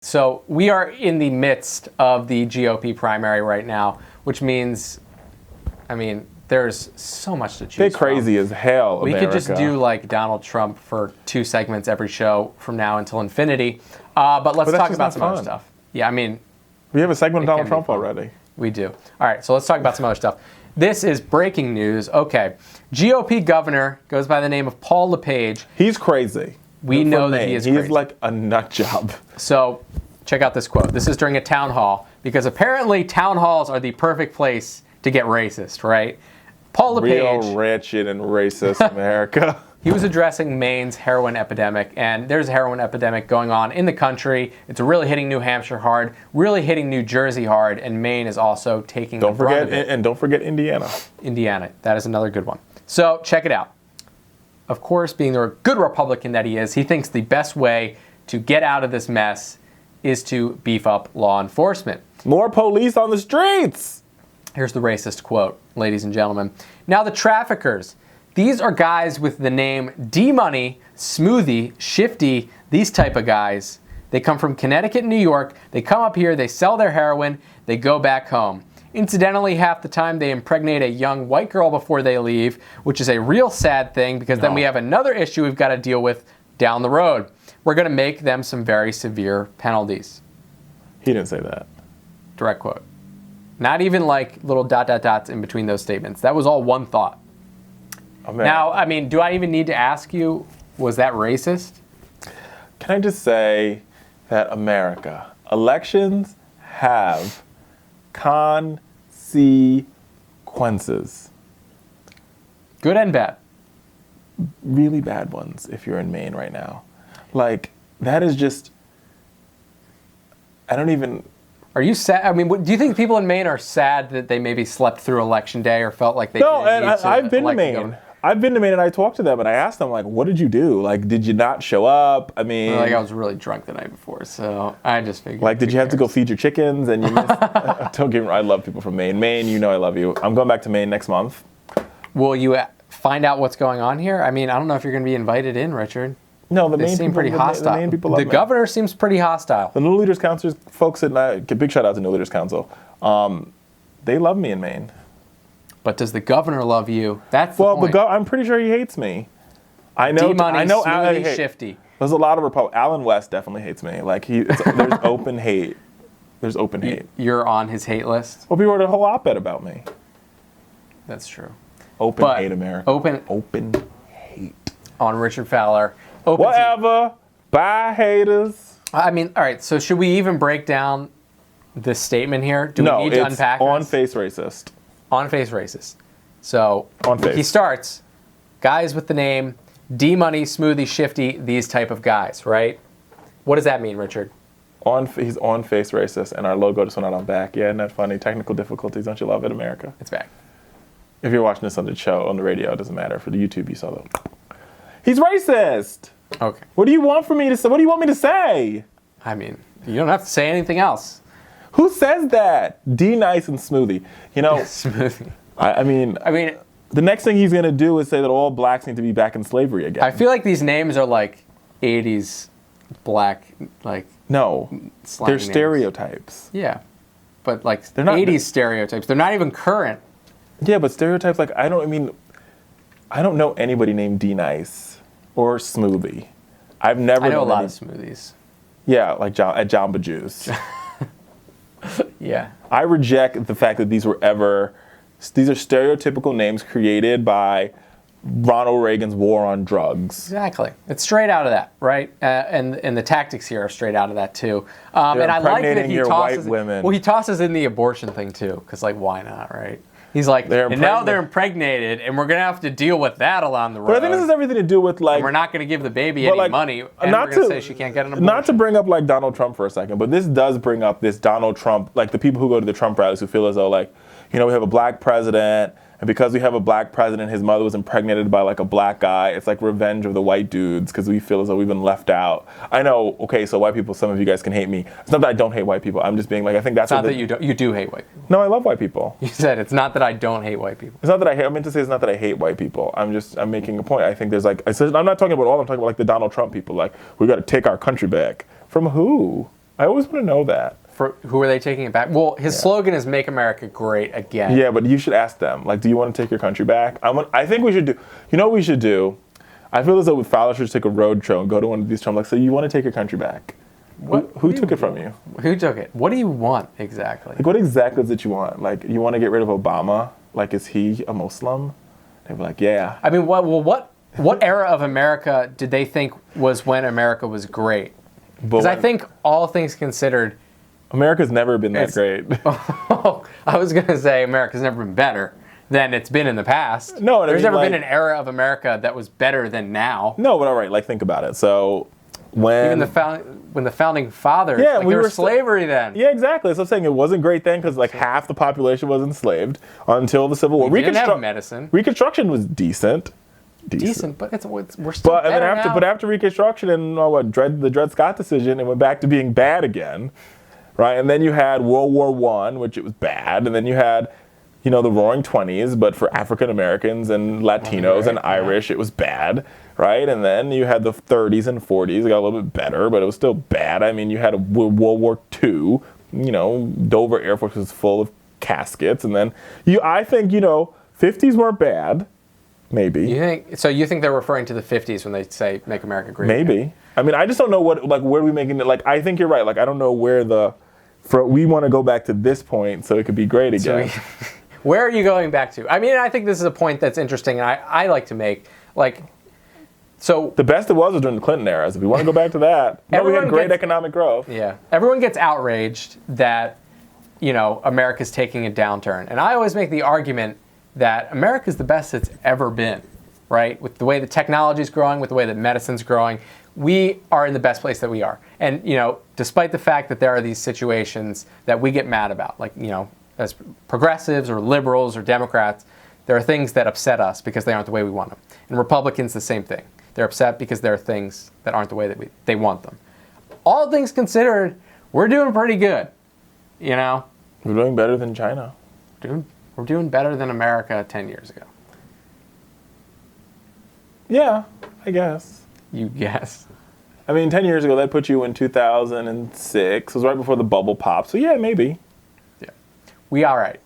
So we are in the midst of the GOP primary right now, which means, there's so much to choose from. They're crazy as hell, We America. could just do like Donald Trump for 2 segments every show from now until infinity. But let's talk about some other stuff. Yeah, we have a segment of Donald Trump already. We do. All right, so let's talk about some other stuff. This is breaking news. Okay, GOP governor goes by the name of Paul LePage. He's crazy. We know that he is crazy. He's like a nut job. So check out this quote. This is during a town hall, because apparently town halls are the perfect place to get racist, right? Paul LePage. Real wretched and racist America. He was addressing Maine's heroin epidemic, and there's a heroin epidemic going on in the country. It's really hitting New Hampshire hard, really hitting New Jersey hard, and Maine is also taking the brunt of it. And don't forget Indiana. Indiana, that is another good one. So check it out. Of course, being the good Republican that he is, he thinks the best way to get out of this mess is to beef up law enforcement. More police on the streets! Here's the racist quote, ladies and gentlemen. Now the traffickers, these are guys with the name D-Money, Smoothie, Shifty, these type of guys. They come from Connecticut and New York. They come up here, they sell their heroin, they go back home. Incidentally, half the time they impregnate a young white girl before they leave, which is a real sad thing, because then we have another issue we've got to deal with down the road. We're going to make them some very severe penalties. He didn't say that. Direct quote. Not even like little dots in between those statements. That was all one thought. Oh, man. Now, do I even need to ask you, was that racist? Can I just say that America, elections have consequences. Good and bad. Really bad ones if you're in Maine right now. Like, that is just, I don't even... Are you sad? Do you think people in Maine are sad that they maybe slept through election day or felt like they didn't need to I've been to elect Maine. governor? I've been to Maine and I talked to them and I asked them, like, what did you do? Like, did you not show up? I was really drunk the night before, so I just figured. Like, did you have to go feed your chickens and you missed? Don't get me wrong, I love people from Maine. Maine, you know I love you. I'm going back to Maine next month. Will you find out what's going on here? I don't know if you're going to be invited in, Richard. No, the They Maine seem people, pretty hostile. The Maine people love The me. governor seems pretty hostile. The New Leaders Council folks at big shout out to New Leaders Council. They love me in Maine. But does the governor love you? That's the point. I'm pretty sure he hates me. I know. D-Money, I know. Smoothie, Shifty. There's a lot of Republicans. Alan West definitely hates me. Like there's open hate. There's open hate. You're on his hate list? Well, people wrote a whole op-ed about me. That's true. Open hate America. Open hate. On Richard Fowler. Whatever. Bye, haters. All right, so should we even break down this statement here? Do we need to unpack on this? face racist. On face racist. So On face. He starts, guys with the name D-Money, Smoothie, Shifty, these type of guys, right? What does that mean, Richard? He's on face racist, and our logo just went out on back. Yeah, isn't that funny? Technical difficulties. Don't you love it, America? It's back. If you're watching this on the show, on the radio, it doesn't matter. For the YouTube, you saw that. He's racist. Okay. What do you want from me to say? What do you want me to say? You don't have to say anything else. Who says that? D-Nice and Smoothie. Smoothie. The next thing he's going to do is say that all blacks need to be back in slavery again. I feel like these names are like 80s black, like... No, they're names. stereotypes. Yeah, but like They're not 80s stereotypes. They're not even current. Yeah, but stereotypes, like, I don't know anybody named D-Nice or Smoothie. I've never I know a lot of smoothies. Yeah, like at Jamba Juice. Yeah. I reject the fact that these are stereotypical names created by Ronald Reagan's war on drugs. Exactly. It's straight out of that, right? And the tactics here are straight out of that too. And I like that he tosses women. Well, he tosses in the abortion thing too, because like why not, right? He's like, and now they're impregnated, and we're gonna have to deal with that along the road. But I think this has everything to do with like. And we're not gonna give the baby any money, and we're gonna say she can't get an abortion. Not to bring up like Donald Trump for a second, but this does bring up this Donald Trump, like the people who go to the Trump rallies who feel as though like, we have a black president. And because we have a black president, his mother was impregnated by like a black guy. It's like revenge of the white dudes because we feel as though we've been left out. I know, okay, so white people, some of you guys can hate me. It's not that I don't hate white people. I'm just being like, I think that's not that you do hate white people. No, I love white people. You said it's not that I don't hate white people. It's not that I meant to say it's not that I hate white people. I'm making a point. I think there's like, I'm not talking about all, I'm talking about like the Donald Trump people. Like, we got to take our country back. From who? I always want to know that. For who are they taking it back? Well, his slogan is "Make America Great Again." Yeah, but you should ask them. Like, do you want to take your country back? I think we should do. You know what we should do? I feel as though with Fowler should take a road show and go to one of these Trump. Like, so you want to take your country back? Who took it from you? Who took it? What do you want exactly? Like, what exactly is it you want? Like, you want to get rid of Obama? Like, is he a Muslim? They'd be like, yeah. I mean, what era of America did they think was when America was great? Because I think all things considered, America's never been that great. I was going to say America's never been better than it's been in the past. No, there's never been an era of America that was better than now. No, but all right, like think about it. So when the founding fathers, yeah, like there was slavery then. Yeah, exactly. So I'm saying it wasn't great then because like half the population was enslaved until the Civil War. We didn't have medicine. Reconstruction was decent, but we're still better now. But after Reconstruction and the Dred Scott decision, it went back to being bad again, right? And then you had World War I, which it was bad, and then you had the Roaring '20s, but for African Americans and Latinos and Irish, it was bad, right? And then you had the '30s and '40s, it got a little bit better, but it was still bad. I mean, you had World War II, Dover Air Force was full of caskets, and then I think '50s weren't bad, maybe. You think they're referring to the '50s when they say "Make America Great"? Maybe. Again? I mean, I just don't know where are we making it. Like, I think you're right. Like, I don't know where we want to go back to this point so it could be great again. Where are you going back to? I mean, I think this is a point that's interesting, and I like to make. So the best it was during the Clinton era. So if we want to go back to that, we had great economic growth. Yeah, everyone gets outraged that America's taking a downturn, and I always make the argument that America's the best it's ever been, right? With the way the technology is growing, with the way that medicine's growing, we are in the best place that we are. And despite the fact that there are these situations that we get mad about, like as progressives or liberals or Democrats, there are things that upset us because they aren't the way we want them. And Republicans, the same thing. They're upset because there are things that aren't the way that they want them. All things considered, we're doing pretty good. We're doing better than China. We're doing better than America 10 years ago. Yeah, I guess. You guess. I mean, 10 years ago, that put you in 2006. It was right before the bubble popped. So yeah, maybe. We all right.